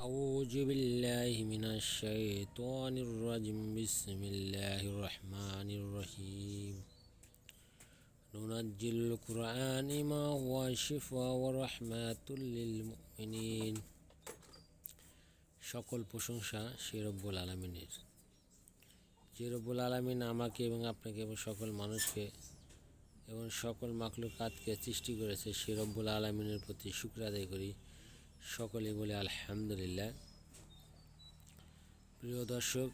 أعوذ بالله من الشيطان الرجيم بسم الله الرحمن الرحيم ننزل القرآن ما هو شفاء ورحمة للمؤمنين সকল প্রশংসা সেই রব্বুল আলামিনের, যে রব্বুল আলামিন আমাকে এবং আপনাকে এবং সকল মানুষকে এবং সকল মাখলুকাতকে সৃষ্টি করেছে। সেই রব্বুল আলামিনের প্রতি শুকর আদায় করি। সকলে বলে আলহামদুলিল্লাহ। প্রিয় দর্শক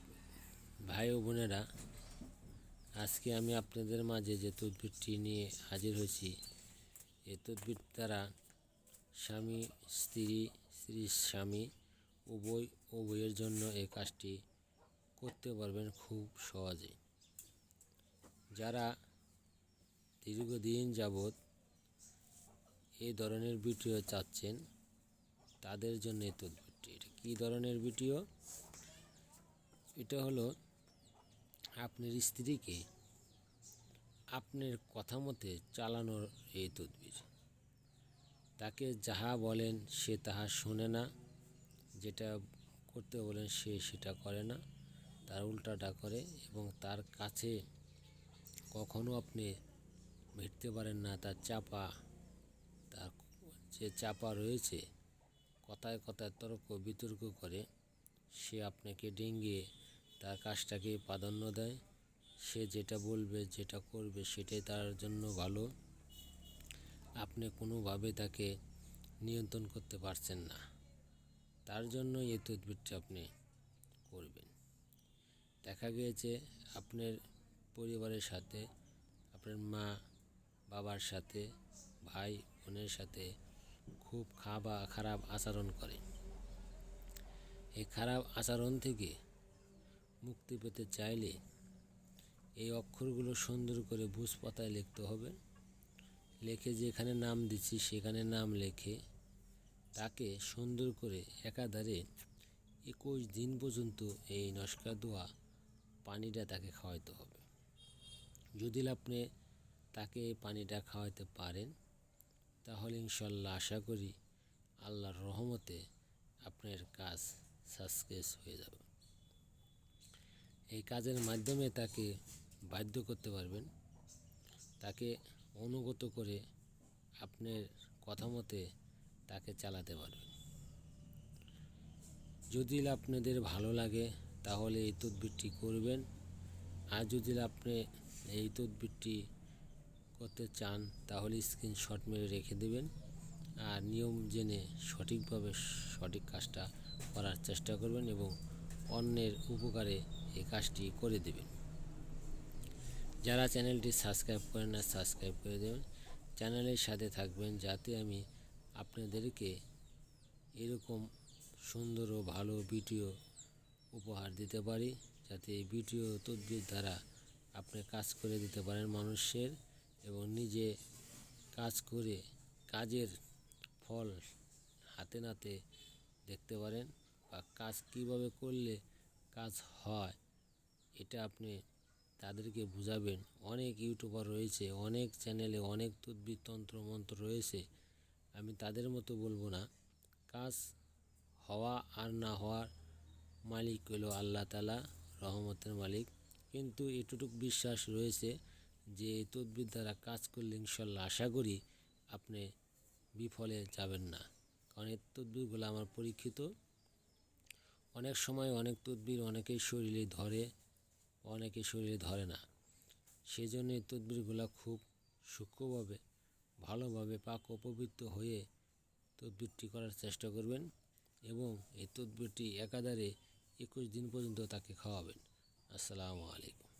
ভাই ও বোনেরা, আজকে আমি আপনাদের মাঝে যে তদবিরটি নিয়ে হাজির হয়েছি, এই তদবির দ্বারা স্বামী স্ত্রী, স্ত্রী স্বামী উভয়ের জন্য এই কাজটি করতে পারবেন খুব সহজে। যারা দীর্ঘদিন যাবৎ এই ধরনের ভিডিও চাচ্ছেন তাদের জন্য এই তদবিরটি। এটা কী ধরনের ভিডিও? এটা হলো আপনার স্ত্রীকে আপনার কথা মতে চালানোর এই তদবির। তাকে যাহা বলেন সে তাহা শোনে না, যেটা করতে বলেন সে সেটা করে না, তার উল্টাটা করে এবং তার কাছে কখনো আপনি ভিড়তে পারেন না। তার যে চাপা রয়েছে, কথায় কথায় তর্ক বিতর্ক করে সে আপনাকে ডেঙ্গিয়ে তার কাজটাকে প্রাধান্য দেয়। সে যেটা বলবে যেটা করবে সেটাই তার জন্য ভালো। আপনি কোনোভাবে তাকে নিয়ন্ত্রণ করতে পারছেন না। তার জন্য এই তদবিরটা আপনি করবেন। দেখা গিয়েছে আপনার পরিবারের সাথে, আপনার মা বাবার সাথে, ভাই বোনের সাথে খুব খারাপ আচরণ করে। এই খারাপ আচরণ থেকে মুক্তি পেতে চাইলে এই অক্ষরগুলো সুন্দর করে বুঝ পাতায় লিখতে হবে। লিখে যেখানে নাম দিচ্ছি সেখানে নাম লিখে তাকে সুন্দর করে একাধারে 21 দিন পর্যন্ত এই নস্কা দোয়া পানিটা তাকে খাওয়াইতে হবে। যদি আপনি তাকে এই পানিটা খাওয়াইতে পারেন তাহলে ইনশাল্লাহ আশা করি আল্লাহর রহমতে আপনার কাজ সাকসেস হয়ে যাবে। এই কাজের মাধ্যমে তাকে বাধ্য করতে পারবেন, তাকে অনুগত করে আপনার কথা মতে তাকে চালাতে পারবেন। যদি আপনাদের ভালো লাগে তাহলে এই তদবিরটি করবেন। আর যদি আপনি এই তদবিরটি করতে চান তাহলে স্ক্রিনশট মেরে রেখে দেবেন আর নিয়ম জেনে সঠিকভাবে সঠিক কাজটা করার চেষ্টা করবেন এবং অন্যের উপকারে এই কাজটি করে দেবেন। যারা চ্যানেলটি সাবস্ক্রাইব করেন না সাবস্ক্রাইব করে দেবেন, চ্যানেলের সাথে থাকবেন যাতে আমি আপনাদেরকে এরকম সুন্দর ও ভালো ভিডিও উপহার দিতে পারি, যাতে এই ভিডিও তদবির দ্বারা আপনি কাজ করে দিতে পারেন মানুষের এবং নিজে কাজ করে কাজের ফল হাতে নাতে দেখতে পারেন বা কাজ কিভাবে করলে কাজ হয় এটা আপনি তাদেরকে বুঝাবেন। অনেক ইউটিউবার রয়েছে, অনেক চ্যানেলে অনেক তদবির তন্ত্র মন্ত্র রয়েছে। আমি তাদের মতো বলবো না। কাজ হওয়া আর না হওয়ার মালিক হলো আল্লাহ তাআলা, রহমতের মালিক। কিন্তু এটুকু বিশ্বাস রয়েছে যে এই তদবির দ্বারা কাজ করলে ইনশাল্লাহ আশা করি আপনি বিফলে যাবেন না। কারণ এই তদবিরগুলো আমার পরীক্ষিত। অনেক সময় অনেক তদবির অনেকেই শরীরে ধরে, অনেকেই শরীরে ধরে না। সেই জন্য এই তদবিরগুলো খুব সূক্ষ্মভাবে ভালোভাবে পাক ও পবিত্র হয়ে তদবিরটি করার চেষ্টা করবেন এবং এই তদবিরটি একাধারে 21 দিন পর্যন্ত তাকে খাওয়াবেন। আসসালামু আলাইকুম।